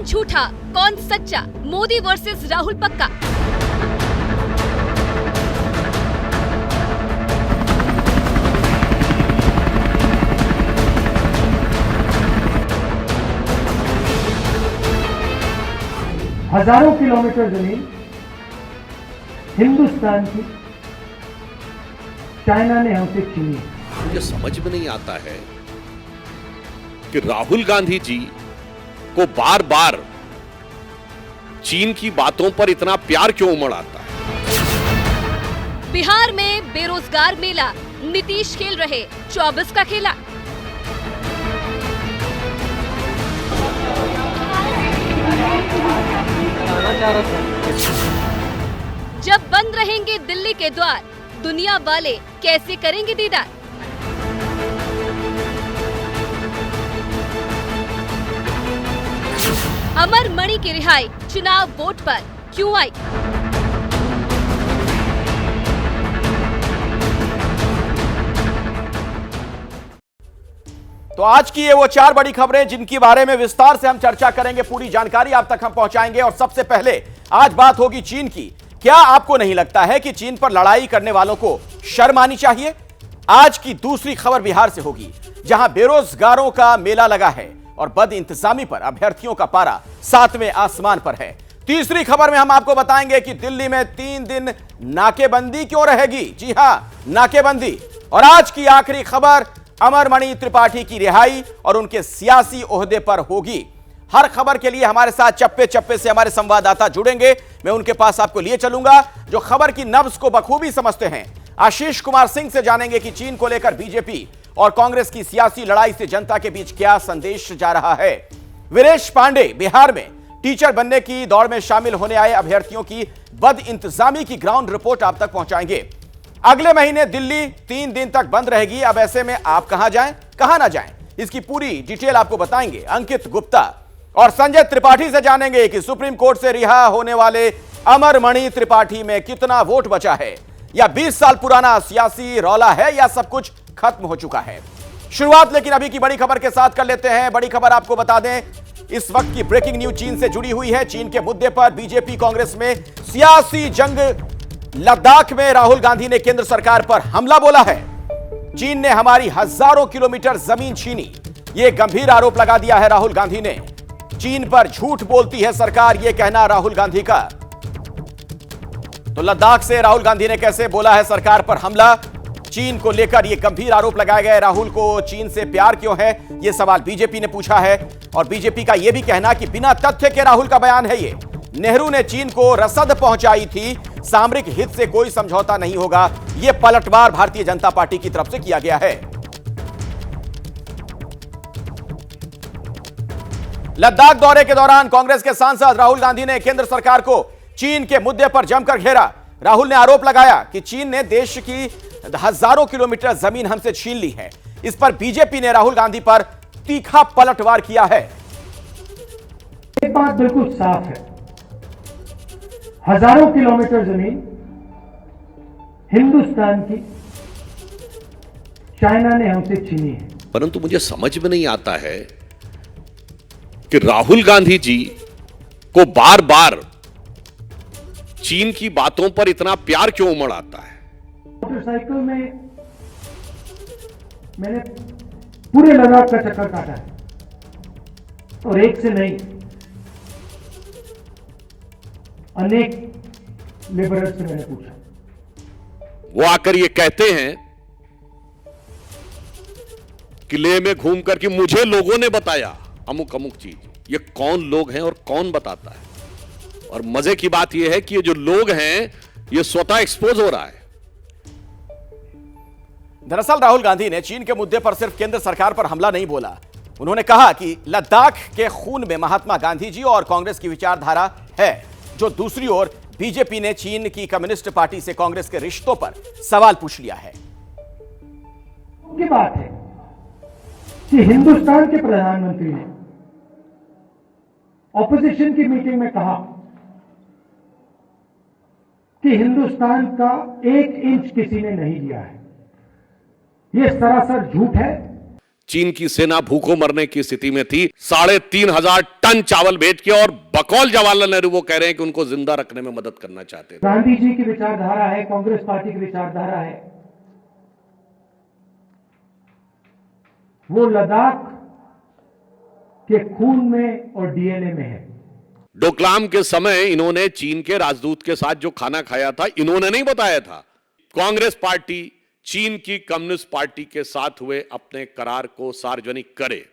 कौन झूठा कौन सच्चा, मोदी वर्सेस राहुल पक्का। हजारों किलोमीटर जमीन हिंदुस्तान की चाइना ने हमसे छीनी है। मुझे समझ में नहीं आता है कि राहुल गांधी जी को बार बार चीन की बातों पर इतना प्यार क्यों उमड़ आता है। बिहार में बेरोजगार मेला, नीतीश खेल रहे 24 का खेला। जब बंद रहेंगे दिल्ली के द्वार, दुनिया वाले कैसे करेंगे दीदार। अमर मणि की रिहाई चुनाव वोट पर क्यों आई। तो आज की ये वो 4 बड़ी खबरें जिनकी बारे में विस्तार से हम चर्चा करेंगे, पूरी जानकारी आप तक हम पहुंचाएंगे। और सबसे पहले आज बात होगी चीन की। क्या आपको नहीं लगता है कि चीन पर लड़ाई करने वालों को शर्म आनी चाहिए? आज की दूसरी खबर बिहार से होगी, जहां बेरोजगारों का मेला लगा है और बद इंतजामी पर अभ्यर्थियों का पारा 7वें आसमान पर है। तीसरी खबर में हम आपको बताएंगे कि दिल्ली में 3 दिन नाकेबंदी क्यों रहेगी। जी हां, नाकेबंदी। और आज की आखिरी खबर, अमर मणि त्रिपाठी की रिहाई और उनके सियासी ओहदे पर होगी। हर खबर के लिए हमारे साथ चप्पे चप्पे से हमारे संवाददाता जुड़ेंगे। मैं उनके पास आपको लिए चलूंगा जो खबर की नब्ज को बखूबी समझते हैं। आशीष कुमार सिंह से जानेंगे कि चीन को लेकर बीजेपी और कांग्रेस की सियासी लड़ाई से जनता के बीच क्या संदेश जा रहा है। वीरेश पांडे बिहार में टीचर बनने की दौड़ में शामिल होने आए अभ्यर्थियों की बद इंतजामी की ग्राउंड रिपोर्ट आप तक पहुंचाएंगे। अगले महीने दिल्ली 3 दिन तक बंद रहेगी। अब ऐसे में आप कहां जाएं, कहां ना जाएं, इसकी पूरी डिटेल आपको बताएंगे अंकित गुप्ता। और संजय त्रिपाठी से जानेंगे कि सुप्रीम कोर्ट से रिहा होने वाले अमर मणि त्रिपाठी में कितना वोट बचा है, या 20 साल पुराना सियासी रौला है, या सब कुछ खत्म हो चुका है। शुरुआत लेकिन अभी की बड़ी खबर के साथ कर लेते हैं। बड़ी खबर आपको बता दें, इस वक्त की ब्रेकिंग न्यूज चीन से जुड़ी हुई है। चीन के मुद्दे पर बीजेपी कांग्रेस में सियासी जंग। लद्दाख में राहुल गांधी ने केंद्र सरकार पर हमला बोला है। चीन ने हमारी हजारों किलोमीटर जमीन छीनी, यह गंभीर आरोप लगा दिया है राहुल गांधी ने। चीन पर झूठ बोलती है सरकार, यह कहना राहुल गांधी का। तो लद्दाख से राहुल गांधी ने कैसे बोला है सरकार पर हमला, चीन को लेकर यह गंभीर आरोप लगाए गए। राहुल को चीन से प्यार क्यों है, यह सवाल बीजेपी ने पूछा है। और बीजेपी का यह भी कहना कि बिना तथ्य के राहुल का बयान है ये। नेहरू ने चीन को रसद पहुंचाई थी, सामरिक हित से कोई समझौता नहीं होगा, यह पलटवार भारतीय जनता पार्टी की तरफ से किया गया है। लद्दाख दौरे के दौरान कांग्रेस के सांसद राहुल गांधी ने केंद्र सरकार को चीन के मुद्दे पर जमकर घेरा। राहुल ने आरोप लगाया कि चीन ने देश की हजारों किलोमीटर जमीन हमसे छीन ली है। इस पर बीजेपी ने राहुल गांधी पर तीखा पलटवार किया है। एक बात बिल्कुल साफ है, हजारों किलोमीटर जमीन हिंदुस्तान की चाइना ने हमसे छीनी है। परंतु मुझे समझ में नहीं आता है कि राहुल गांधी जी को बार बार चीन की बातों पर इतना प्यार क्यों उमड़ आता है। मोटरसाइकिल में मैंने पूरे लद्दाख का चक्कर काटा है, और एक से नहीं, अनेक लिबरल से मैंने पूछा। वो आकर ये कहते हैं कि लेह में घूम कर कि मुझे लोगों ने बताया अमुक अमुक चीज। ये कौन लोग हैं और कौन बताता है? और मजे की बात यह है कि ये जो लोग हैं ये स्वतः एक्सपोज हो रहा है। दरअसल राहुल गांधी ने चीन के मुद्दे पर सिर्फ केंद्र सरकार पर हमला नहीं बोला। उन्होंने कहा कि लद्दाख के खून में महात्मा गांधी जी और कांग्रेस की विचारधारा है। जो दूसरी ओर बीजेपी ने चीन की कम्युनिस्ट पार्टी से कांग्रेस के रिश्तों पर सवाल पूछ लिया है। की बात है कि हिंदुस्तान के प्रधानमंत्री ने ऑपोजिशन की मीटिंग में कहा कि हिंदुस्तान का 1 इंच किसी ने नहीं लिया है। यह सरासर झूठ है। चीन की सेना भूखों मरने की स्थिति में थी। 3,500 टन चावल भेज के, और बकौल जवाहरलाल नेहरू वो कह रहे हैं कि उनको जिंदा रखने में मदद करना चाहते थे। गांधी जी की विचारधारा है, कांग्रेस पार्टी की विचारधारा है, वो लद्दाख के खून में और डीएनए में है। डोकलाम के समय इन्होंने चीन के राजदूत के साथ जो खाना खाया था, इन्होंने नहीं बताया था। कांग्रेस पार्टी चीन की कम्युनिस्ट पार्टी के साथ हुए अपने करार को सार्वजनिक करे।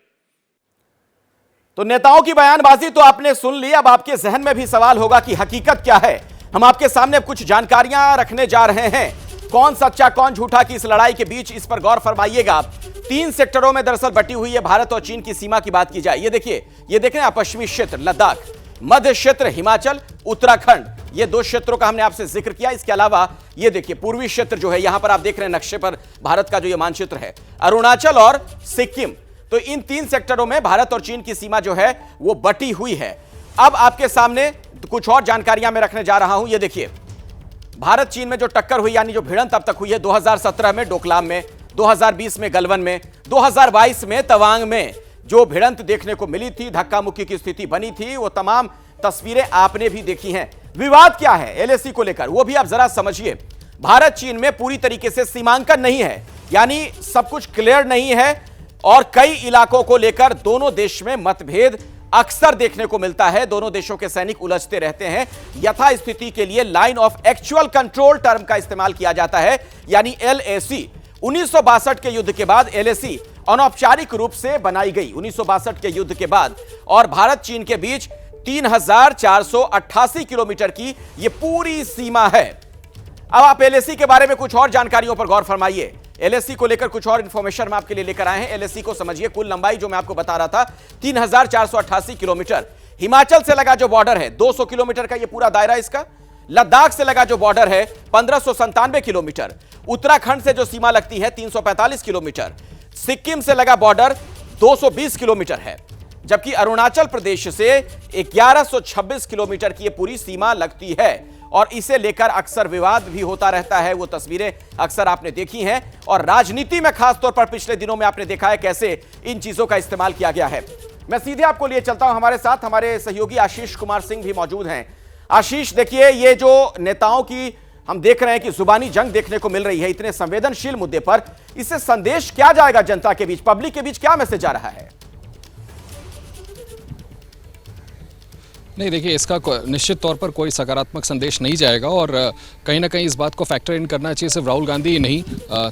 तो नेताओं की बयानबाजी तो आपने सुन ली। अब आपके जहन में भी सवाल होगा कि हकीकत क्या है। हम आपके सामने कुछ जानकारियां रखने जा रहे हैं। कौन सच्चा कौन झूठा की इस लड़ाई के बीच, इस पर गौर फरमाइएगा। 3 सेक्टरों में दरअसल बटी हुई है भारत और चीन की सीमा की बात की जाए। ये देखिए, ये देख रहे हैं पश्चिमी क्षेत्र लद्दाख, मध्य क्षेत्र हिमाचल, उत्तराखंड, ये 2 क्षेत्रों का हमने आपसे जिक्र किया। इसके अलावा ये देखिए पूर्वी क्षेत्र जो है, यहां पर आप देख रहे हैं नक्शे पर भारत का जो ये मानचित्र है, अरुणाचल और सिक्किम। तो इन 3 सेक्टरों में भारत और चीन की सीमा जो है वो बटी हुई है। अब आपके सामने कुछ और जानकारियां मैं रखने जा रहा हूं। ये देखिए, भारत चीन में जो टक्कर हुई, यानी जो भिड़ंत अब तक हुई है, 2017 में डोकलाम में, 2020 में गलवान में, 2022 में तवांग में जो भिड़ंत देखने को मिली थी, धक्का मुक्की की स्थिति बनी थी, वो तमाम तस्वीरें आपने भी देखी हैं। विवाद क्या है एलएसी को लेकर, वो भी आप जरा समझिए। भारत चीन में पूरी तरीके से सीमांकन नहीं है, यानी सब कुछ क्लियर नहीं है, और कई इलाकों को लेकर दोनों देश में मतभेद अक्सर देखने को मिलता है। दोनों देशों के सैनिक उलझते रहते हैं। यथा स्थिति के लिए line of actual control term का इस्तेमाल किया जाता है, यानी एलएसी। 1962 के युद्ध के बाद एलएसी अनौपचारिक रूप से बनाई गई, 1962 के युद्ध के बाद, और भारत चीन के बीच 3,488 किलोमीटर की यह पूरी सीमा है। अब आप एलएसी के बारे में कुछ और जानकारियों पर गौर फरमाइए। एलएसी को लेकर कुछ और इंफॉर्मेशन हम आपके लिए लेकर आए हैं। एलएसी को समझिए, कुल लंबाई जो मैं आपको बता रहा था 3,488 किलोमीटर। हिमाचल से लगा जो बॉर्डर है 200 किलोमीटर का, यह पूरा दायरा इसका। लद्दाख से लगा जो बॉर्डर है 1597 किलोमीटर। उत्तराखंड से जो सीमा लगती है 345 किलोमीटर। सिक्किम से लगा बॉर्डर 220 किलोमीटर है, जबकि अरुणाचल प्रदेश से 1126 किलोमीटर की यह पूरी सीमा लगती है, और इसे लेकर अक्सर विवाद भी होता रहता है। वो तस्वीरें अक्सर आपने देखी हैं, और राजनीति में खासतौर पर पिछले दिनों में आपने देखा है कैसे इन चीजों का इस्तेमाल किया गया है। मैं सीधे आपको लिए चलता हूं, हमारे साथ हमारे सहयोगी आशीष कुमार सिंह भी मौजूद हैं। आशीष, देखिए, ये जो नेताओं की हम देख रहे हैं कि जुबानी जंग देखने को मिल रही है इतने संवेदनशील मुद्दे पर, इससे संदेश क्या जाएगा जनता के बीच, पब्लिक के बीच क्या मैसेज जा रहा है? नहीं, देखिए, इसका निश्चित तौर पर कोई सकारात्मक संदेश नहीं जाएगा, और कहीं ना कहीं इस बात को फैक्टर इन करना चाहिए सिर्फ राहुल गांधी ही नहीं,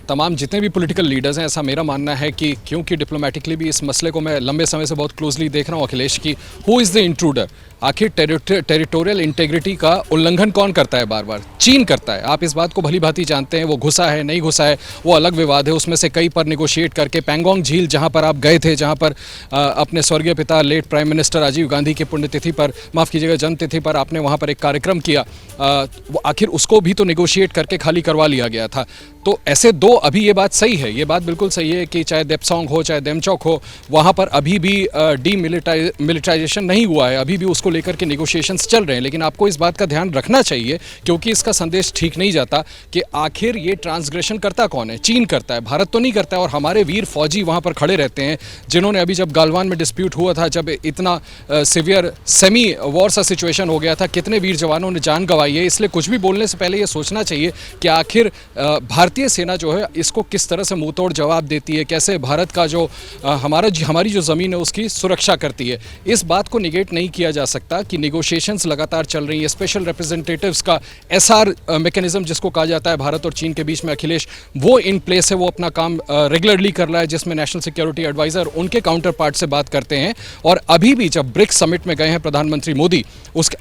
तमाम जितने भी पॉलिटिकल लीडर्स हैं। ऐसा मेरा मानना है कि क्योंकि डिप्लोमेटिकली भी इस मसले को मैं लंबे समय से बहुत क्लोजली देख रहा हूँ अखिलेश, की हु इज़ द इंट्रूडर, आखिर टेरिटोरियल इंटेग्रिटी का उल्लंघन कौन करता है? बार बार चीन करता है। आप इस बात को भली भांति जानते हैं। वो घुसा है नहीं घुसा है वो अलग विवाद है, उसमें से कई पर निगोशिएट करके पैंगोंग झील जहां पर आप गए थे, जहां पर अपने स्वर्गीय पिता late prime minister Rajiv Gandhi की पुण्यतिथि पर, माफ़ कीजिएगा जन्मतिथि पर, आपने वहां पर एक कार्यक्रम किया, वो आखिर उसको भी तो निगोशिएट करके खाली करवा लिया गया था। तो ऐसे दो, अभी ये बात सही है, ये बात बिल्कुल सही है कि चाहे देपसोंग हो चाहे देमचौक हो, वहाँ पर अभी भी डीमिलिटाइजेशन नहीं हुआ है, अभी भी उसको लेकर के नेगोशिएशंस चल रहे हैं। लेकिन आपको इस बात का ध्यान रखना चाहिए, क्योंकि इसका संदेश ठीक नहीं जाता कि आखिर ये ट्रांसग्रेशन करता कौन है? चीन करता है, भारत तो नहीं करता है। और हमारे वीर फौजी वहाँ पर खड़े रहते हैं, जिन्होंने अभी जब गलवान में डिस्प्यूट हुआ था, जब इतना सिवियर सेमी वॉर सा सिचुएशन हो गया था, कितने वीर जवानों ने जान गंवाई है। इसलिए कुछ भी बोलने से पहले ये सोचना चाहिए कि आखिर भारतीय सेना जो है इसको किस तरह से मुंहतोड़ जवाब देती है, कैसे भारत का जो हमारी जो ज़मीन है उसकी सुरक्षा करती है। इस बात को निगेट नहीं किया जा सकता कि नेगोशिएशंस लगातार चल रही है। स्पेशल रिप्रेजेंटेटिव्स का एसआर मैकेनिज्म जिसको कहा जाता है भारत और चीन के बीच में, अखिलेश, वो इन प्लेस है, वो अपना काम रेगुलरली कर रहा है, जिसमें नेशनल सिक्योरिटी एडवाइजर उनके काउंटर पार्ट से बात करते हैं। और अभी भी जब ब्रिक्स समिट में गए हैं प्रधानमंत्री मोदी,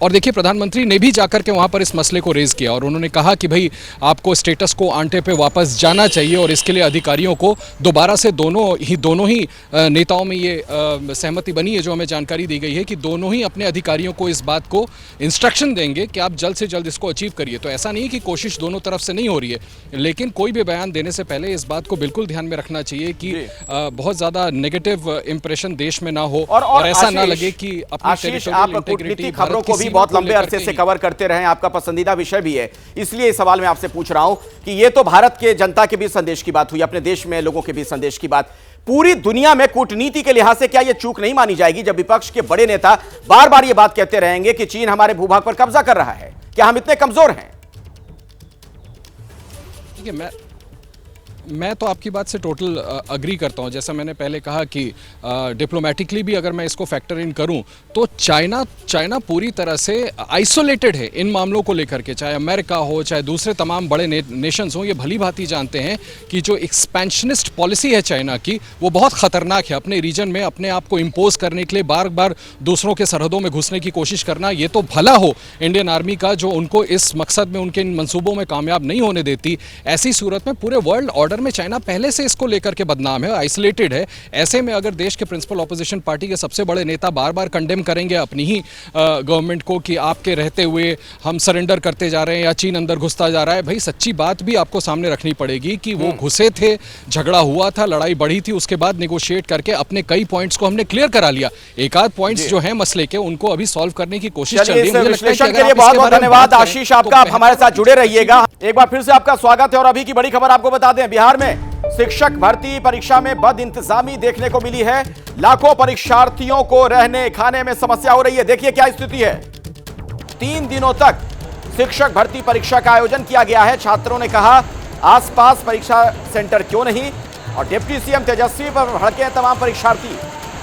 और देखिए प्रधानमंत्री ने भी जाकर के वहाँ पर इस मसले को रेज किया, और उन्होंने कहा कि भाई आपको स्टेटस को आंटे पे वापस जाना चाहिए, और इसके लिए अधिकारियों को दोबारा से दोनों ही नेताओं में ये सहमति बनी है, जो हमें जानकारी दी गई है कि दोनों ही अपने अधिकारियों को इस बात को इंस्ट्रक्शन देंगे कि आप जल्द से जल्द इसको अचीव करिए। तो ऐसा नहीं कि कोशिश दोनों तरफ से नहीं हो रही है, लेकिन कोई भी बयान देने से पहले इस बात को बिल्कुल ध्यान में रखना चाहिए कि बहुत ज्यादा नेगेटिव इंप्रेशन देश में ना हो, और ऐसा ना लगे कि आप कूटनीतिक खबरों को भी बहुत लंबे अरसे से कवर करते रहे, आपका पसंदीदा विषय भी है, इसलिए इस सवाल में आपसे पूछ रहा हूं कि ये तो भारत के जनता के बीच संदेश की बात हुई, अपने देश में लोगों के बीच संदेश की बात, पूरी दुनिया में कूटनीति के लिहाज से क्या यह चूक नहीं मानी जाएगी जब विपक्ष के बड़े नेता बार बार यह बात कहते रहेंगे कि चीन हमारे भूभाग पर कब्जा कर रहा है? क्या हम इतने कमजोर हैं? ठीक है, मैं तो आपकी बात से टोटल अग्री करता हूं। जैसा मैंने पहले कहा कि डिप्लोमेटिकली भी अगर मैं इसको फैक्टर इन करूं तो चाइना पूरी तरह से आइसोलेटेड है इन मामलों को लेकर के। चाहे अमेरिका हो, चाहे दूसरे तमाम बड़े नेशंस हों, ये भली भांति जानते हैं कि जो एक्सपेंशनिस्ट पॉलिसी है चाइना की, वो बहुत खतरनाक है। अपने रीजन में अपने आप को इम्पोज करने के लिए बार बार दूसरों के सरहदों में घुसने की कोशिश करना, ये तो भला हो इंडियन आर्मी का जो उनको इस मकसद में, उनके इन मंसूबों में कामयाब नहीं होने देती। ऐसी सूरत में पूरे वर्ल्ड ऑर्डर में चाइना पहले से इसको लेकर के बदनाम है, आइसोलेटेड है। ऐसे में अगर देश के प्रिंसिपल ऑपोजिशन पार्टी के सबसे बड़े नेता बार बार कंडेम करेंगे अपनी ही गवर्नमेंट को कि आपके रहते हुए हम सरेंडर करते जा रहे हैं या चीन अंदर घुसता जा रहा है, भाई सच्ची बात भी आपको सामने रखनी पड़ेगी कि वो घुसे थे, झगड़ा हुआ था, लड़ाई बढ़ी थी, उसके बाद निगोशिएट करके अपने कई पॉइंट्स को हमने क्लियर करा लिया। एक आध पॉइंट्स जो है मसले के, उनको अभी सॉल्व करने की कोशिश चल रही है। विश्लेषण के लिए बहुत बहुत धन्यवाद आशीष आपका, आप हमारे साथ जुड़े रहिएगा। एक बार फिर से आपका स्वागत है और अभी की बड़ी खबर आपको बता दें, बिहार में शिक्षक भर्ती परीक्षा में बदइंतजामी देखने को मिली है। लाखों परीक्षार्थियों को रहने खाने में समस्या हो रही है। देखिए क्या स्थिति है। 3 दिनों तक शिक्षक भर्ती परीक्षा का आयोजन किया गया है। छात्रों ने कहा आसपास परीक्षा सेंटर क्यों नहीं, और डिप्टी सीएम तेजस्वी पर भड़के तमाम परीक्षार्थी।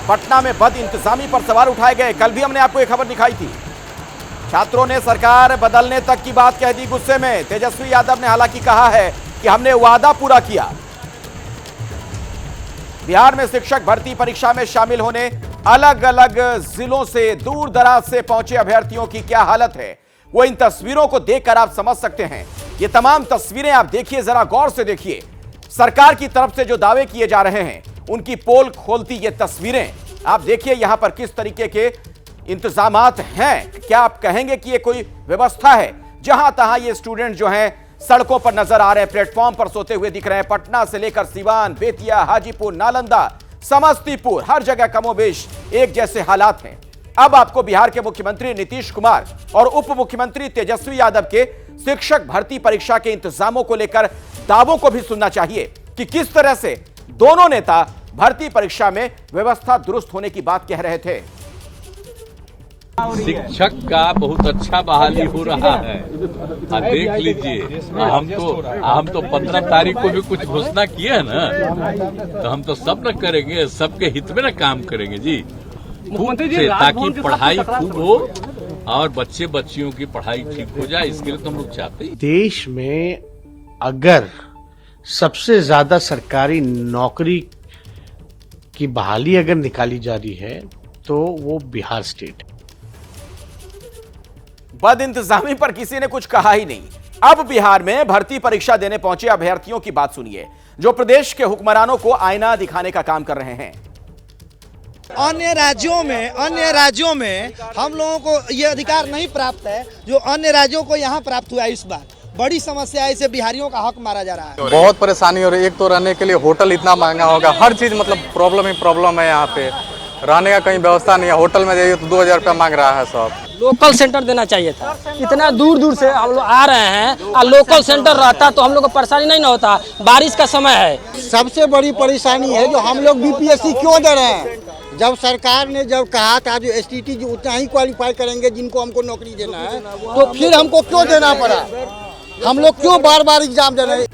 पटना में बदइंतजामी पर सवाल उठाए गए। कल भी हमने आपको एक खबर दिखाई थी। छात्रों ने सरकार बदलने तक की बात कह दी गुस्से में। तेजस्वी यादव ने हालांकि कहा है कि हमने वादा पूरा किया। बिहार में शिक्षक भर्ती परीक्षा में शामिल होने अलग अलग जिलों से, दूर दराज से पहुंचे अभ्यर्थियों की क्या हालत है, वो इन तस्वीरों को देखकर आप समझ सकते हैं। ये तमाम तस्वीरें आप देखिए, जरा गौर से देखिए। सरकार की तरफ से जो दावे किए जा रहे हैं उनकी पोल खोलती ये तस्वीरें आप देखिए। यहां पर किस तरीके के इंतजामात हैं। क्या आप कहेंगे कि ये कोई व्यवस्था है? जहां तहां ये स्टूडेंट जो हैं सड़कों पर नजर आ रहे हैं, प्लेटफॉर्म पर सोते हुए दिख रहे हैं। पटना से लेकर सीवान, बेतिया, हाजीपुर, नालंदा, समस्तीपुर, हर जगह कमोबेश एक जैसे हालात हैं। अब आपको बिहार के मुख्यमंत्री नीतीश कुमार और उप मुख्यमंत्री तेजस्वी यादव के शिक्षक भर्ती परीक्षा के इंतजामों को लेकर दावों को भी सुनना चाहिए कि किस तरह से दोनों नेता भर्ती परीक्षा में व्यवस्था दुरुस्त होने की बात कह रहे थे। शिक्षक का बहुत अच्छा बहाली हो रहा है। देख लीजिए, हम तो 15 तारीख को भी कुछ घोषणा किए है ना, तो हम तो सब न करेंगे, सबके हित में न काम करेंगे जी, खूब से, ताकि पढ़ाई खूब हो और बच्चे बच्चियों की पढ़ाई ठीक हो जाए। इसके लिए तो हम लोग चाहते हैं। देश में अगर सबसे ज्यादा सरकारी नौकरी की बहाली अगर निकाली जा रही है तो वो बिहार स्टेट है। बदइंतजामी पर किसी ने कुछ कहा ही नहीं। अब बिहार में भर्ती परीक्षा देने पहुंचे अभ्यर्थियों की बात सुनिए, जो प्रदेश के हुक्मरानों को आईना दिखाने का काम कर रहे हैं। अन्य राज्यों में हम लोगों को ये अधिकार नहीं प्राप्त है जो अन्य राज्यों को यहाँ प्राप्त हुआ है। इस बार बड़ी समस्या है, इसे बिहारियों का हक मारा जा रहा है। बहुत परेशानी हो रही है। एक तो रहने के लिए होटल इतना महंगा होगा, हर चीज मतलब प्रॉब्लम ही प्रॉब्लम है। यहाँ पे रहने का कहीं व्यवस्था नहीं है। होटल में जाइए तो 2000 रुपया मांग रहा है सब। लोकल सेंटर देना चाहिए था। इतना दूर दूर से हम लोग आ रहे हैं और लोकल सेंटर रहता तो हम लोग को परेशानी नहीं ना होता। बारिश का समय है। सबसे बड़ी परेशानी है जो हम लोग बीपीएससी क्यों दे रहे हैं। जब सरकार ने जब कहा था जो एसटीटी जो उतना ही क्वालिफाई करेंगे जिनको हमको नौकरी देना है, तो फिर हमको क्यों देना पड़ा? हम लोग क्यों बार बार एग्जाम दे रहे हैं?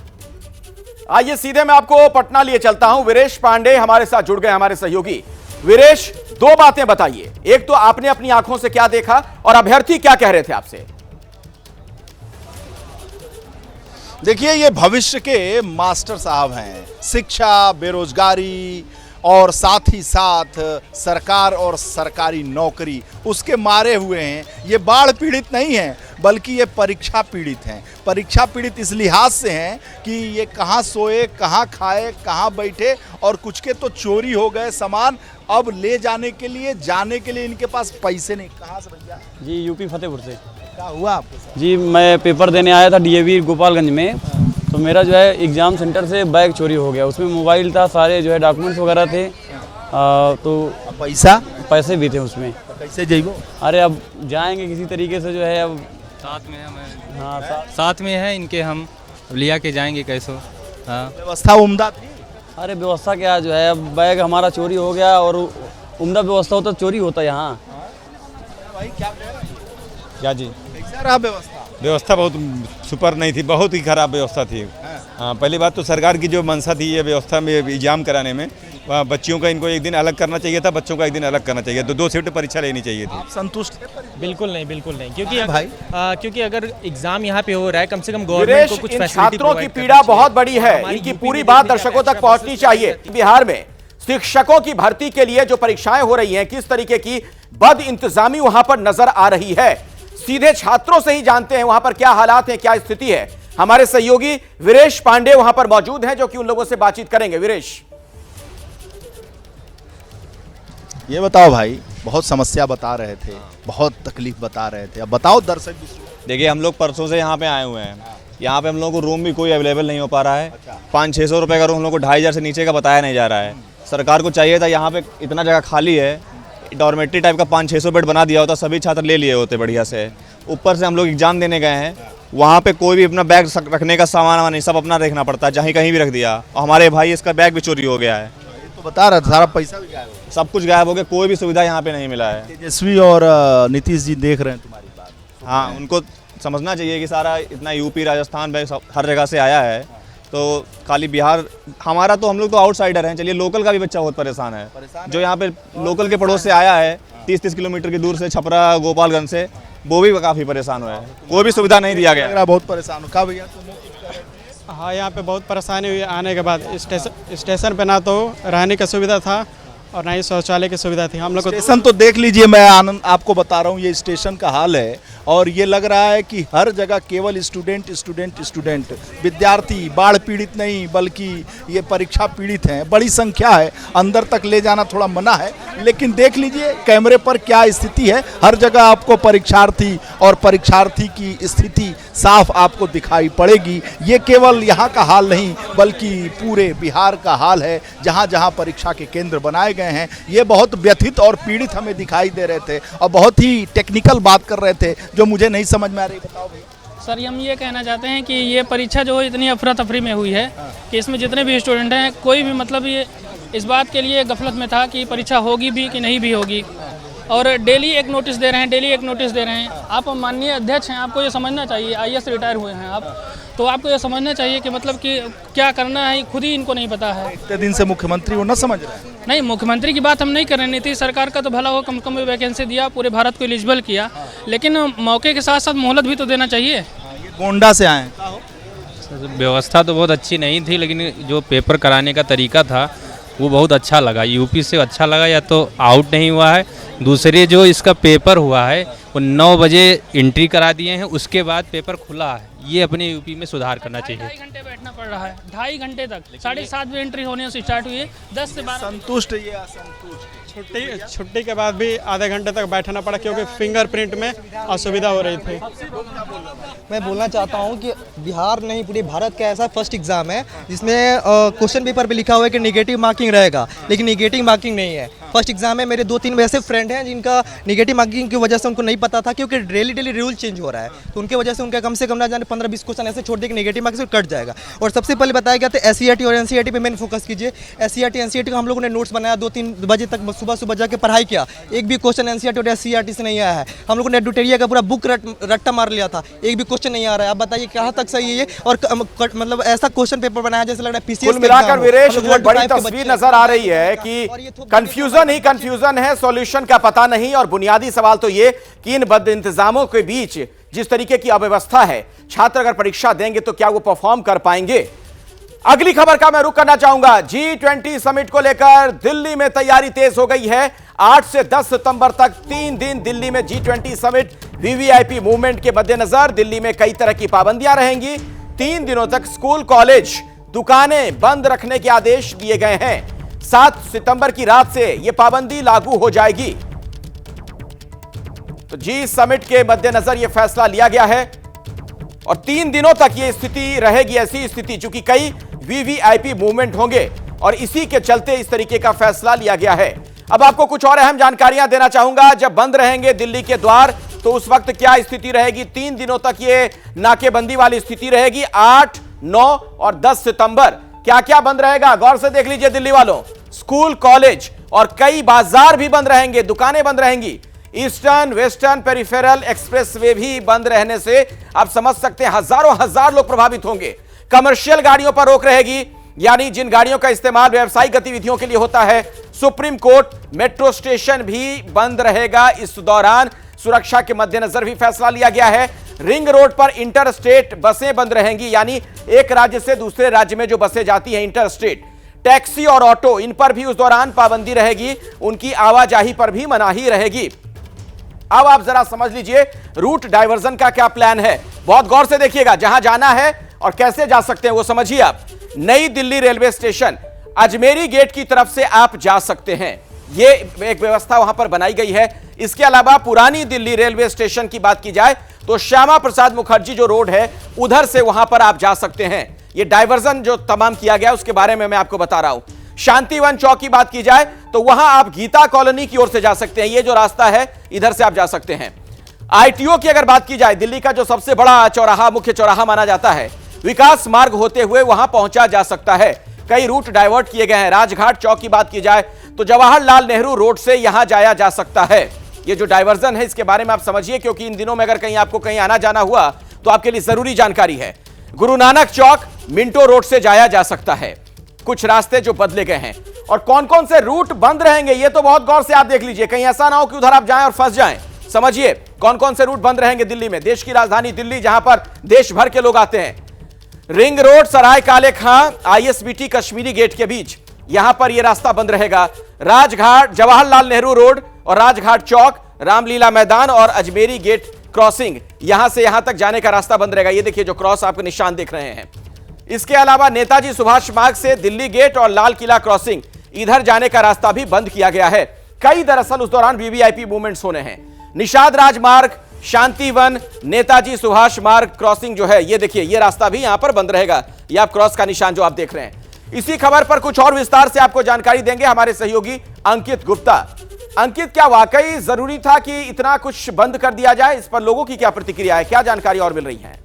आइए सीधे मैं आपको पटना लिए चलता हूं। वीरेश पांडे हमारे साथ जुड़ गए, हमारे सहयोगी। वीरेश, 2 बातें बताइए। एक तो आपने अपनी आंखों से क्या देखा और अभ्यर्थी क्या कह रहे थे आपसे? देखिए, ये भविष्य के मास्टर साहब हैं। शिक्षा, बेरोजगारी और साथ ही साथ सरकार और सरकारी नौकरी उसके मारे हुए हैं। ये बाढ़ पीड़ित नहीं हैं, बल्कि ये परीक्षा पीड़ित हैं। परीक्षा पीड़ित इस लिहाज से हैं कि ये कहाँ सोए, कहाँ खाए, कहाँ बैठे, और कुछ के तो चोरी हो गए सामान। अब ले जाने के लिए इनके पास पैसे नहीं। कहाँ से भैया? जी यूपी फतेहपुर से। क्या हुआ आपके साथ? जी मैं पेपर देने आया था डीएवी गोपालगंज में, तो मेरा जो है एग्ज़ाम सेंटर से बैग चोरी हो गया। उसमें मोबाइल था, सारे जो है डॉक्यूमेंट्स वगैरह थे, तो पैसे भी थे उसमें। तो कैसे जाइबो? अरे अब जाएंगे किसी तरीके से, जो है अब साथ में हम। हाँ साथ में है इनके, हम लिया के जाएंगे कैसो। हाँ व्यवस्था उम्दा थी। अरे व्यवस्था क्या जो है, अब बैग हमारा चोरी हो गया और उम्दा व्यवस्था होता तो चोरी होता यहाँ। भाई क्या कह रहे हैं? क्या जी, कैसा रहा व्यवस्था? व्यवस्था बहुत सुपर नहीं थी, बहुत ही खराब व्यवस्था थी। हाँ, पहली बात तो सरकार की जो मंशा थी ये व्यवस्था में एग्जाम कराने में, वहाँ बच्चियों का इनको एक दिन अलग करना चाहिए था, बच्चों का एक दिन अलग करना चाहिए, तो 2 शिफ्ट परीक्षा लेनी चाहिए थी। आप संतुष्ट थे? बिल्कुल नहीं, क्योंकि भाई क्योंकि अगर एग्जाम यहाँ पे हो रहा है, कम से कम गवर्नमेंट को कुछ इन फैसिलिटी छात्रों की पीड़ा बहुत बड़ी है, इनकी पूरी बात दर्शकों तक पहुंचनी चाहिए। बिहार में शिक्षकों की भर्ती के लिए जो परीक्षाएं हो रही हैं, किस तरीके की बद इंतजामी वहां पर नजर आ रही है, सीधे छात्रों से ही जानते हैं वहां पर क्या हालात हैं, क्या स्थिति है। हमारे सहयोगी वीरेश पांडे वहां पर मौजूद हैं, जो कि उन लोगों से बातचीत करेंगे। वीरेश, ये बताओ भाई, बहुत समस्या बता रहे थे, बहुत तकलीफ बता रहे थे, अब बताओ दर्शक। देखिए, हम लोग परसों से यहाँ पे आए हुए हैं। यहाँ पे हम लोगों को रूम भी कोई अवेलेबल नहीं हो पा रहा है। 500-600 रुपये का रूम हम लोग को 2500 से नीचे का बताया नहीं जा रहा है। सरकार को चाहिए था, यहाँ पे इतना जगह खाली है, डॉर्मेट्री टाइप का 500-600 बेड बना दिया होता, सभी छात्र ले लिए होते बढ़िया से। ऊपर से हम लोग एग्जाम देने गए हैं, वहाँ पे कोई भी अपना बैग रखने का सामान नहीं, सब अपना देखना पड़ता है, चाहे कहीं भी रख दिया। और हमारे भाई इसका बैग भी चोरी हो गया है, तो बता रहा था, सारा पैसा भी गायब, सब कुछ गायब हो गया, कोई भी सुविधा यहाँ पे नहीं मिला है। तेजस्वी और नीतीश जी देख रहे हैं तुम्हारी बात। हाँ, उनको समझना चाहिए कि सारा इतना यूपी राजस्थान में हर जगह से आया है, तो खाली बिहार हमारा, तो हम लोग तो आउटसाइडर हैं। चलिए, लोकल का भी बच्चा बहुत परेशान है, जो यहाँ पे लोकल के पड़ोस से आया है 30-30 किलोमीटर की दूर से, छपरा गोपालगंज से, वो भी काफ़ी परेशान हुआ है, कोई भी सुविधा नहीं दिया गया। बहुत परेशान हो। कहा भैया? हाँ, यहाँ पे बहुत परेशानी हुई आने के बाद। स्टेशन पे ना तो रहने की सुविधा था और ना ही शौचालय की सुविधा थी। हम लोग को स्टेशन तो देख लीजिए, मैं आनंद आपको बता रहा हूँ, ये स्टेशन का हाल है और ये लग रहा है कि हर जगह केवल स्टूडेंट विद्यार्थी बाढ़ पीड़ित नहीं बल्कि ये परीक्षा पीड़ित हैं, बड़ी संख्या है। अंदर तक ले जाना थोड़ा मना है, लेकिन देख लीजिए कैमरे पर क्या स्थिति है। हर जगह आपको परीक्षार्थी और परीक्षार्थी की स्थिति साफ आपको दिखाई पड़ेगी। ये केवल यहाँ का हाल नहीं बल्कि पूरे बिहार का हाल है, जहाँ जहाँ परीक्षा के केंद्र बनाए गए हैं। ये बहुत व्यथित और पीड़ित हमें दिखाई दे रहे थे और बहुत ही टेक्निकल बात कर रहे थे जो मुझे नहीं समझ में आ रही। बताओ भैया। सर, हम ये कहना चाहते हैं कि ये परीक्षा जो इतनी अफरा तफरी में हुई है कि इसमें जितने भी स्टूडेंट हैं, कोई भी मतलब ये इस बात के लिए गफलत में था कि परीक्षा होगी भी कि नहीं भी होगी, और डेली एक नोटिस दे रहे हैं। आप माननीय अध्यक्ष हैं, आपको ये समझना चाहिए, IAS रिटायर हुए हैं आप, तो आपको ये समझना चाहिए कि मतलब कि क्या करना है खुद ही इनको नहीं पता है। इतने दिन से मुख्यमंत्री वो न समझ रहे हैं। नहीं, मुख्यमंत्री की बात हम नहीं कर रहे, नीतीश सरकार का तो भला हो, कम में वैकेंसी दिया, पूरे भारत को एलिजिबल किया, लेकिन मौके के साथ साथ मोहलत भी तो देना चाहिए। गोंडा से आए। व्यवस्था तो बहुत अच्छी नहीं थी, लेकिन जो पेपर कराने का तरीका था वो बहुत अच्छा लगा। यूपी से अच्छा लगा, या तो आउट नहीं हुआ है, दूसरे जो इसका पेपर हुआ है वो 9 बजे एंट्री करा दिए हैं, उसके बाद पेपर खुला है। ये अपने यूपी में सुधार करना चाहिए। 2.5 घंटे बैठना पड़ रहा है, 2.5 घंटे तक, 7:30 बजे एंट्री होने से स्टार्ट हुई है, 10 से 12। संतुष्ट ये असंतुष्ट? छुट्टी के बाद भी आधे घंटे तक बैठना पड़ा क्योंकि फिंगरप्रिंट में असुविधा हो रही थी। मैं बोलना चाहता हूं कि बिहार नहीं पूरे भारत का ऐसा फर्स्ट एग्जाम है जिसमें क्वेश्चन पेपर पे लिखा हुआ है कि नेगेटिव मार्किंग रहेगा, लेकिन नेगेटिव मार्किंग नहीं है। फर्स्ट एग्जाम है। मेरे 2-3 वैसे फ्रेंड हैं जिनका नेगेटिव मार्किंग की वजह से उनको नहीं पता था, क्योंकि डेली रूल चेंज हो रहा है, तो उनके वजह से उनका कम से कम ना जाने 15-20 क्वेश्चन ऐसे छोड़ दिए कि नेगेटिव मार्क्स कट जाएगा। और सबसे पहले बताया गया था SCERT और NCERT पे मैंने फोकस कीजिए। SCERT NCERT का हम लोगों ने नोट्स बनाया, 2-3 बजे तक सुबह जाके पढ़ाई किया, एक भी क्वेश्चन NCERT और SCERT से नहीं आया है। हम लोगों ने एडुटेरिया का पूरा बुक रट्टा मार लिया था, एक भी क्वेश्चन नहीं आ रहा है। आप बताइए कहाँ तक सही है ये, और मतलब ऐसा क्वेश्चन पेपर बनाया जैसे लग रहा है PCS। कुल मिलाकर वीरेश, जो बड़ी तस्वीर नजर आ रही है कि कंफ्यूजन ही कंफ्यूजन है, सॉल्यूशन का पता नहीं। और बुनियादी सवाल तो ये कि इन बद इंतजामों के बीच जिस तरीके की अव्यवस्था है, छात्र अगर परीक्षा देंगे तो क्या वो परफॉर्म कर पाएंगे? अगली खबर का मैं रुख करना चाहूंगा। G20 समिट को लेकर दिल्ली में तैयारी तेज हो गई है। 8 से 10 सितंबर तक 3 दिन दिल्ली में G20 समिट VVIP मूवमेंट के मद्देनजर दिल्ली में कई तरह की पाबंदियां रहेंगी। 3 दिनों तक स्कूल, कॉलेज, दुकानें बंद रखने के आदेश दिए गए हैं। 7 सितंबर की रात से यह पाबंदी लागू हो जाएगी। तो G समिट के मद्देनजर यह फैसला लिया गया है और 3 दिनों तक यह स्थिति रहेगी। ऐसी स्थिति चूंकि कई VVIP मूवमेंट होंगे और इसी के चलते इस तरीके का फैसला लिया गया है। अब आपको कुछ और अहम जानकारियां देना चाहूंगा। जब बंद रहेंगे दिल्ली के द्वार तो उस वक्त क्या स्थिति रहेगी? 3 दिनों तक यह नाकेबंदी वाली स्थिति रहेगी। 8, 9 और 10 सितंबर क्या क्या बंद रहेगा गौर से देख लीजिए दिल्ली वालों। स्कूल, कॉलेज और कई बाजार भी बंद रहेंगे, दुकानें बंद रहेंगी। ईस्टर्न, वेस्टर्न, पेरिफेरल एक्सप्रेसवे भी बंद रहने से आप समझ सकते हैं हजार लोग प्रभावित होंगे। कमर्शियल गाड़ियों पर रोक रहेगी, यानी जिन गाड़ियों का इस्तेमाल व्यावसायिक गतिविधियों के लिए होता है। सुप्रीम कोर्ट, मेट्रो स्टेशन भी बंद रहेगा। इस दौरान सुरक्षा के मद्देनजर भी फैसला लिया गया है। रिंग रोड पर इंटर स्टेट बसें बंद रहेंगी, यानी एक राज्य से दूसरे राज्य में जो बसें जाती हैं इंटर स्टेट। टैक्सी और ऑटो, इन पर भी उस दौरान पाबंदी रहेगी, उनकी आवाजाही पर भी मनाही रहेगी। अब आप जरा समझ लीजिए रूट डायवर्जन का क्या प्लान है। बहुत गौर से देखिएगा, जहां जाना है और कैसे जा सकते हैं वो समझिए आप। नई Delhi railway station Ajmeri gate की तरफ से आप जा सकते हैं, ये एक व्यवस्था वहां पर बनाई गई है। इसके अलावा पुरानी दिल्ली रेलवे स्टेशन की बात की जाए तो श्यामा प्रसाद मुखर्जी जो रोड है उधर से वहां पर आप जा सकते हैं। ये डायवर्जन जो तमाम किया गया उसके बारे में मैं आपको बता रहा हूं। शांतिवन चौक की बात की जाए तो वहां आप गीता कॉलोनी की ओर से जा सकते हैं, ये जो रास्ता है इधर से आप जा सकते हैं। आईटीओ की अगर बात की जाए, दिल्ली का जो सबसे बड़ा चौराहा, मुख्य चौराहा माना जाता है, विकास मार्ग होते हुए वहां पहुंचा जा सकता है। कई रूट डाइवर्ट किए गए हैं। राजघाट चौक की बात की जाए तो जवाहरलाल नेहरू रोड से यहां जाया जा सकता है। ये जो डाइवर्जन है इसके बारे में आप समझिए, क्योंकि इन दिनों में अगर कहीं आपको कहीं आना जाना हुआ तो आपके लिए जरूरी जानकारी है। गुरु नानक चौक, मिंटो रोड से जाया जा सकता है। कुछ रास्ते जो बदले गए हैं और कौन कौन से रूट बंद रहेंगे ये तो बहुत गौर से आप देख लीजिए, कहीं ऐसा ना हो कि उधर आप जाएं और फंस जाएं। समझिए कौन कौन से रूट बंद रहेंगे दिल्ली में, देश की राजधानी दिल्ली जहां पर देश भर के लोग आते हैं। रिंग रोड, सराय काले खां, आईएसबीटी कश्मीरी गेट के बीच यहां पर यह रास्ता बंद रहेगा। राजघाट, जवाहरलाल नेहरू रोड और राजघाट चौक, रामलीला मैदान और अजमेरी गेट क्रॉसिंग, यहां से यहां तक जाने का रास्ता बंद रहेगा। ये देखिए जो क्रॉस आपको निशान देख रहे हैं। इसके अलावा नेताजी सुभाष मार्ग से दिल्ली गेट और लाल किला क्रॉसिंग, इधर जाने का रास्ता भी बंद किया गया है। कई दरअसल उस दौरान वीवीआईपी मूवमेंट्स होने हैं। निषाद राजमार्ग, शांतिवन, नेताजी सुभाष मार्ग क्रॉसिंग जो है, ये देखिए ये रास्ता भी यहां पर बंद रहेगा। ये आप क्रॉस का निशान जो आप देख रहे हैं। इसी खबर पर कुछ और विस्तार से आपको जानकारी देंगे हमारे सहयोगी अंकित गुप्ता। अंकित, क्या वाकई जरूरी था कि इतना कुछ बंद कर दिया जाए? इस पर लोगों की क्या प्रतिक्रिया है, क्या जानकारी और मिल रही है?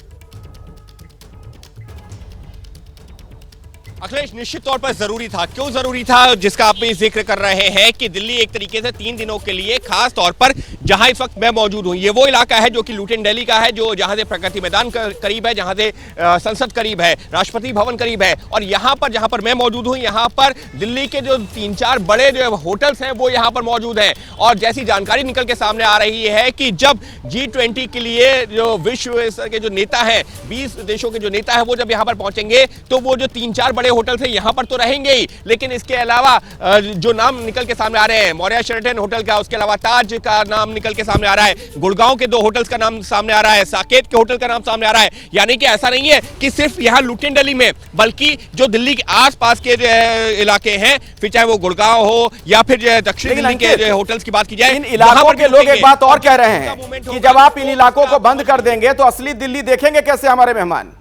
अखिलेश, निश्चित तौर पर जरूरी था। क्यों जरूरी था, जिसका आप जिक्र कर रहे हैं कि दिल्ली एक तरीके से 3 दिनों के लिए, खास तौर पर जहां इस वक्त मैं मौजूद हूं, ये वो इलाका है जो कि लुटियन दिल्ली का है, जो जहां से प्रगति मैदान करीब है, जहां से संसद करीब है, राष्ट्रपति भवन करीब है। और यहां पर जहां पर मैं मौजूद हूं, यहां पर दिल्ली के जो 3-4 बड़े जो होटल्स हैं वो यहां पर मौजूद हैं। और जैसी जानकारी निकल के सामने आ रही है कि जब G20 के लिए जो विश्व स्तर के जो नेता हैं, 20 देशों के जो नेता है, वो जब यहां पर पहुंचेंगे तो वो जो 3-4 बड़े होटल से यहां पर तो रहेंगे ही, लेकिन इसके अलावा जो नाम निकल के सामने आ रहे हैं, मौर्या शेरेटन होटल का, उसके अलावा ताज का नाम निकल के सामने आ रहा है, गुड़गांव के 2 होटल्स का नाम सामने आ रहा है, साकेत के होटल का नाम सामने आ रहा है। यानी कि ऐसा नहीं है कि सिर्फ यहां लुटियन दिल्ली में, बल्कि जो दिल्ली के आसपास के इलाके हैं, फिर चाहे वो गुड़गांव हो या फिर दक्षिण दिल्ली के होटल्स की बात की जाए, इन इलाकों के लोग एक बात और कह रहे हैं कि जब आप इन इलाकों को बंद कर देंगे तो असली दिल्ली देखेंगे कैसे हमारे मेहमान?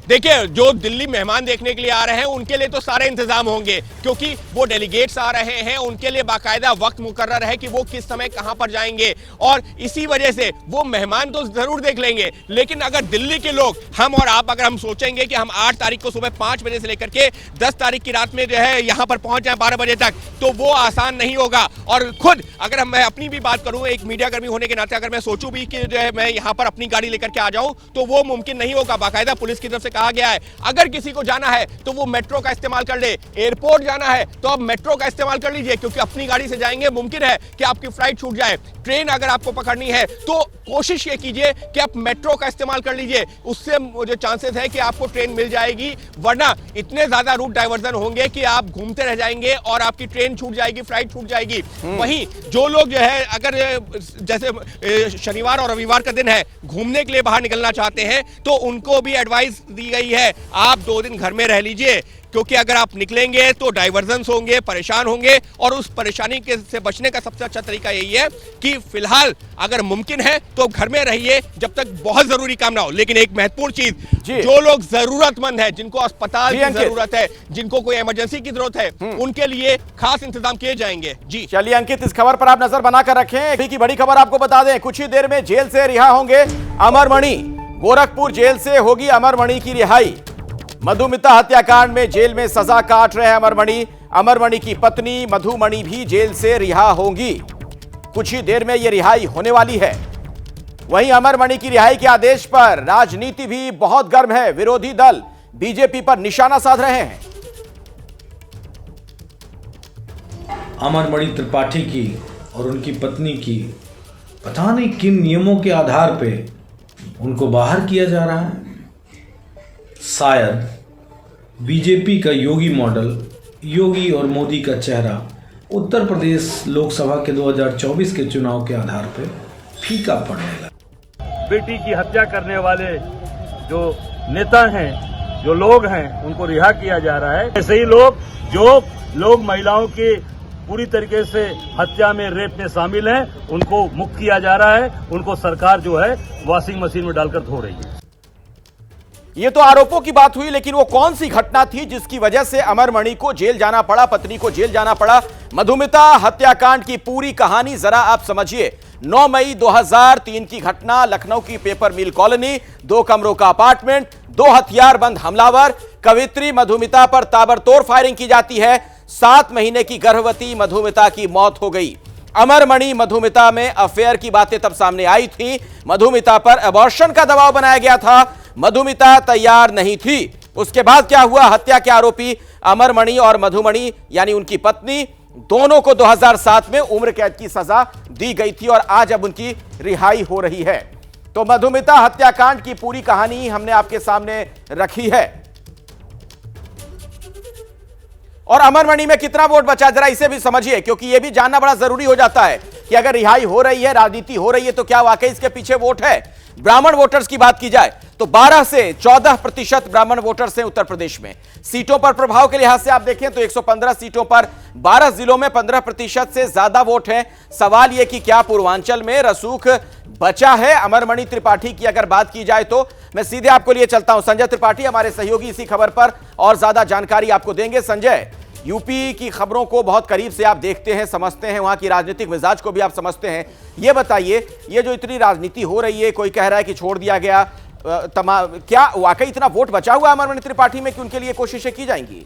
देखिए, जो दिल्ली मेहमान देखने के लिए आ रहे हैं उनके लिए तो सारे इंतजाम होंगे, क्योंकि वो डेलीगेट्स आ रहे हैं, उनके लिए बाकायदा वक्त मुकर्रर है कि वो किस समय कहां पर जाएंगे। और इसी वजह से वो मेहमान तो जरूर देख लेंगे। लेकिन अगर दिल्ली के लोग, हम और आप, अगर हम सोचेंगे कि हम 8 तारीख को सुबह 5 बजे से लेकर के 10 तारीख की रात में जो है यहां पर पहुंच जाए 12 बजे तक, तो वो आसान नहीं होगा। और खुद अगर मैं अपनी भी बात करूं, एक मीडिया कर्मी होने के नाते अगर मैं सोचूं भी कि जो है मैं यहां पर अपनी गाड़ी लेकर के आ जाऊं, तो वो मुमकिन नहीं होगा। बाकायदा पुलिस की तरफ से कहा गया है अगर किसी को जाना है तो वो मेट्रो का इस्तेमाल कर ले, एयरपोर्ट जाना है तो आप मेट्रो का इस्तेमाल कर लीजिए, क्योंकि अपनी गाड़ी से जाएंगे मुमकिन है कि आपकी फ्लाइट छूट जाए। ट्रेन अगर आपको पकड़नी है तो कोशिश ये कीजिए कि आप मेट्रो का इस्तेमाल कर लीजिए, उससे जो चांसेस है कि आपको ट्रेन मिल जाएगी। वरना इतने ज्यादा रूट डाइवर्जन होंगे कि आप घूमते रह जाएंगे और आपकी ट्रेन छूट जाएगी, फ्लाइट छूट जाएगी। वहीं जो लोग जो है अगर जैसे शनिवार और रविवार का दिन है, घूमने के लिए बाहर निकलना चाहते हैं, तो उनको भी एडवाइस दी गई है आप 2 दिन घर में रह लीजिए, क्योंकि अगर आप निकलेंगे तो डाइवर्जन होंगे, परेशान होंगे। और उस परेशानी से बचने का सबसे अच्छा तरीका यही है कि फिलहाल अगर मुमकिन है तो घर में रहिए जब तक बहुत जरूरी काम ना हो। लेकिन एक महत्वपूर्ण चीज, जो लोग जरूरतमंद है, जिनको अस्पताल की जरूरत है, जिनको कोई इमरजेंसी की जरूरत है, उनके लिए खास इंतजाम किए जाएंगे। जी चलिए अंकित, इस खबर पर आप नजर बनाकर रखें। अभी की बड़ी खबर आपको बता दें, कुछ ही देर में जेल से रिहा होंगे अमरमणि। गोरखपुर जेल से होगी अमरमणि की रिहाई। मधुमिता हत्याकांड में जेल में सजा काट रहे हैं अमरमणि। अमरमणि की पत्नी मधुमणि भी जेल से रिहा होंगी। कुछ ही देर में यह रिहाई होने वाली है। वहीं अमरमणि की रिहाई के आदेश पर राजनीति भी बहुत गर्म है। विरोधी दल बीजेपी पर निशाना साध रहे हैं। अमरमणि त्रिपाठी की और उनकी पत्नी की पता नहीं किन नियमों के आधार पे उनको बाहर किया जा रहा है। शायद बीजेपी का योगी मॉडल, योगी और मोदी का चेहरा उत्तर प्रदेश लोकसभा के 2024 के चुनाव के आधार पे फीका पड़ने लगा। बेटी की हत्या करने वाले जो नेता हैं, जो लोग हैं, उनको रिहा किया जा रहा है। ऐसे ही लोग महिलाओं की पूरी तरीके से हत्या में, रेप में शामिल हैं, उनको मुक्त किया जा रहा है। उनको सरकार जो है वॉशिंग मशीन में डालकर धो रही है। ये तो आरोपों की बात हुई, लेकिन वो कौन सी घटना थी जिसकी वजह से अमरमणि को जेल जाना पड़ा, पत्नी को जेल जाना पड़ा? मधुमिता हत्याकांड की पूरी कहानी जरा आप समझिए। 9 मई 2003 की घटना, लखनऊ की पेपर मिल कॉलोनी, 2 कमरों का अपार्टमेंट, 2 हथियारबंद हमलावर, कवित्री मधुमिता पर ताबड़तोड़ फायरिंग की जाती है। 7 महीने की गर्भवती मधुमिता की मौत हो गई। अमरमणि मधुमिता में अफेयर की बातें तब सामने आई थी। मधुमिता पर अबॉर्शन का दबाव बनाया गया था। मधुमिता तैयार नहीं थी। उसके बाद क्या हुआ? हत्या के आरोपी अमरमणि और मधुमणि यानी उनकी पत्नी, दोनों को 2007 में उम्र कैद की सजा दी गई थी और आज अब उनकी रिहाई हो रही है। तो मधुमिता हत्याकांड की पूरी कहानी हमने आपके सामने रखी है। और अमरमणि में कितना वोट बचा, जरा इसे भी समझिए, क्योंकि यह भी जानना बड़ा जरूरी हो जाता है कि अगर रिहाई हो रही है, राजनीति हो रही है, तो क्या वाकई इसके पीछे वोट है? ब्राह्मण वोटर्स की बात की जाए तो 12 से 14% ब्राह्मण वोटर्स हैं उत्तर प्रदेश में। सीटों पर प्रभाव के लिहाज से आप देखें तो 115 सीटों पर 12 जिलों में 15% से ज्यादा वोट है। सवाल यह कि क्या पूर्वांचल में रसूख बचा है? अमरमणि त्रिपाठी की अगर बात की जाए तो मैं सीधे आपको लिए चलता हूं। संजय त्रिपाठी हमारे सहयोगी इसी खबर पर और ज्यादा जानकारी आपको देंगे। संजय, यूपी की खबरों को बहुत करीब से आप देखते हैं, समझते हैं, वहां की राजनीतिक मिजाज को भी आप समझते हैं। ये बताइए, ये जो इतनी राजनीति हो रही है, कोई कह रहा है कि छोड़ दिया गया, क्या वाकई इतना वोट बचा हुआ है अमरमणि त्रिपाठी में कि उनके लिए कोशिशें की जाएंगी?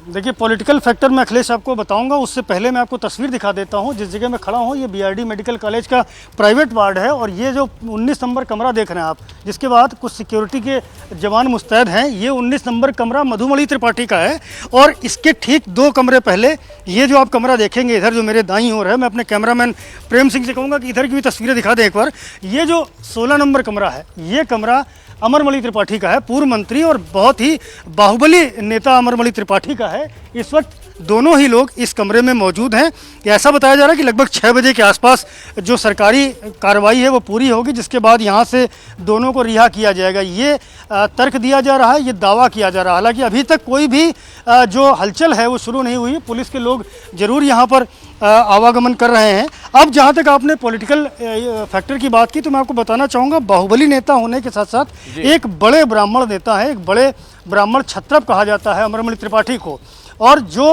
देखिए, पॉलिटिकल फैक्टर मैं अखिलेश आपको बताऊंगा, उससे पहले मैं आपको तस्वीर दिखा देता हूं। जिस जगह मैं खड़ा हूं ये बीआरडी मेडिकल कॉलेज का प्राइवेट वार्ड है और ये जो 19 नंबर कमरा देख रहे हैं आप, जिसके बाद कुछ सिक्योरिटी के जवान मुस्तैद हैं, ये 19 नंबर कमरा मधुमणि त्रिपाठी का है। और इसके ठीक 2 कमरे पहले ये जो आप कमरा देखेंगे इधर, जो मेरे दाईं ओर है, मैं अपने कैमरामैन प्रेम सिंह से कहूँगा कि इधर की भी तस्वीरें दिखा दें एक बार। ये जो 16 नंबर कमरा है, ये कमरा अमरमणि त्रिपाठी का है, पूर्व मंत्री और बहुत ही बाहुबली नेता अमरमणि त्रिपाठी का है। इस वक्त दोनों ही लोग इस कमरे में मौजूद हैं। ऐसा बताया जा रहा है कि लगभग 6 बजे के आसपास जो सरकारी कार्रवाई है वो पूरी होगी, जिसके बाद यहाँ से दोनों को रिहा किया जाएगा। ये तर्क दिया जा रहा है, ये दावा किया जा रहा है। हालांकि अभी तक कोई भी जो हलचल है वो शुरू नहीं हुई। पुलिस के लोग जरूर यहाँ पर आवागमन कर रहे हैं। अब जहाँ तक आपने पॉलिटिकल फैक्टर की बात की तो मैं आपको बताना चाहूँगा, बाहुबली नेता होने के साथ साथ एक बड़े ब्राह्मण नेता है, एक बड़े ब्राह्मण क्षत्रप कहा जाता है अमरमणि त्रिपाठी को। और जो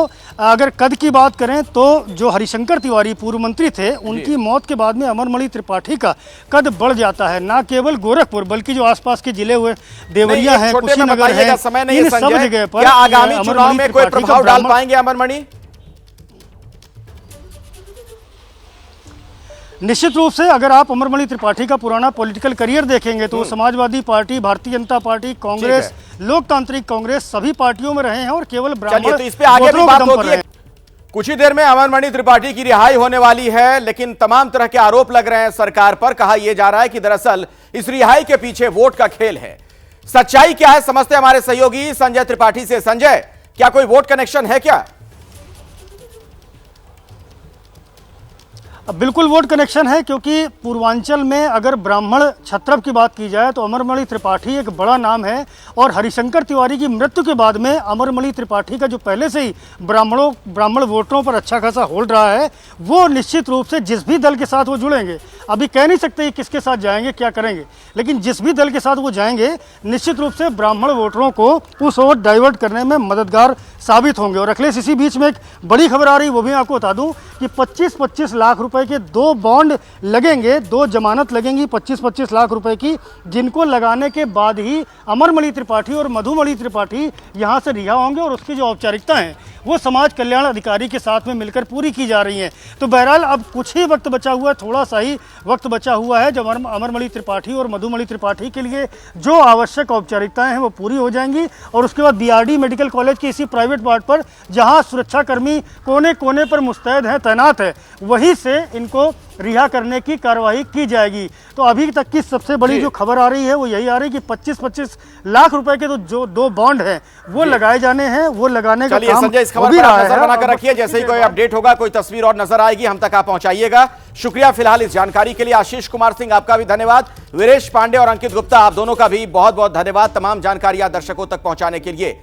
अगर कद की बात करें तो जो हरिशंकर तिवारी पूर्व मंत्री थे, उनकी मौत के बाद में अमरमणि त्रिपाठी का कद बढ़ जाता है। ना केवल गोरखपुर बल्कि जो आसपास के जिले हुए देवरिया हैं, कुशीनगर है, इन सब जगह पर आगामी चुनाव में कोई प्रभाव डाल पाएंगे अमरमणि? निश्चित रूप से अगर आप अमरमणि त्रिपाठी का पुराना पॉलिटिकल करियर देखेंगे तो समाजवादी पार्टी, भारतीय जनता पार्टी, कांग्रेस, लोकतांत्रिक कांग्रेस, सभी पार्टियों में रहे हैं और केवल ब्राह्मण तो इस पे आगे भी बात होगी है। कुछ ही देर में अमरमणि त्रिपाठी की रिहाई होने वाली है, लेकिन तमाम तरह के आरोप लग रहे हैं सरकार पर। कहा यह जा रहा है कि दरअसल इस रिहाई के पीछे वोट का खेल है। सच्चाई क्या है समझते हमारे सहयोगी संजय त्रिपाठी से। संजय, क्या कोई वोट कनेक्शन है क्या? बिल्कुल वोट कनेक्शन है, क्योंकि पूर्वांचल में अगर ब्राह्मण क्षत्रप की बात की जाए तो अमरमणि त्रिपाठी एक बड़ा नाम है। और हरिशंकर तिवारी की मृत्यु के बाद में अमरमणि त्रिपाठी का जो पहले से ही ब्राह्मण वोटरों पर अच्छा खासा होल्ड रहा है, वो निश्चित रूप से जिस भी दल के साथ वो जुड़ेंगे, अभी कह नहीं सकते कि किसके साथ जाएंगे, क्या करेंगे, लेकिन जिस भी दल के साथ वो जाएंगे निश्चित रूप से ब्राह्मण वोटरों को उस ओर डाइवर्ट करने में मददगार साबित होंगे। और अखिलेश, इसी बीच में एक बड़ी खबर आ रही, वो भी आपको बता दूं कि 25-25 लाख रुपए के 2 बॉन्ड लगेंगे, 2 जमानत लगेंगी 25-25 लाख रुपए की, जिनको लगाने के बाद ही अमरमणि त्रिपाठी और मधुमणि त्रिपाठी यहाँ से रिहा होंगे और उसकी जो औपचारिकता है वो समाज कल्याण अधिकारी के साथ में मिलकर पूरी की जा रही हैं। तो बहरहाल अब कुछ ही वक्त बचा हुआ है, थोड़ा सा ही वक्त बचा हुआ है, जब अमरमणि त्रिपाठी और मधुमणि त्रिपाठी के लिए जो आवश्यक औपचारिकताएं हैं वो पूरी हो जाएंगी और उसके बाद बीआरडी मेडिकल कॉलेज के इसी प्राइवेट वार्ड पर जहां सुरक्षाकर्मी कोने कोने पर मुस्तैद हैं, तैनात है, वहीं से इनको रिहा करने की कार्रवाई की जाएगी। तो अभी तक की सबसे बड़ी जो खबर आ रही है वो यही आ रही है कि 25-25 लाख रुपए के तो जो 2 बॉन्ड हैं वो लगाए जाने हैं, वो लगाने का काम संजय, इस खबर पर आप नजर बनाकर रखिए, जैसे ही कोई अपडेट होगा, कोई तस्वीर और नजर आएगी हम तक आप पहुंचाइएगा। शुक्रिया फिलहाल इस जानकारी के लिए। आशीष कुमार सिंह, आपका भी धन्यवाद। वीरेश पांडे और अंकित गुप्ता, आप दोनों का भी बहुत बहुत धन्यवाद तमाम जानकारियां दर्शकों तक पहुंचाने के लिए।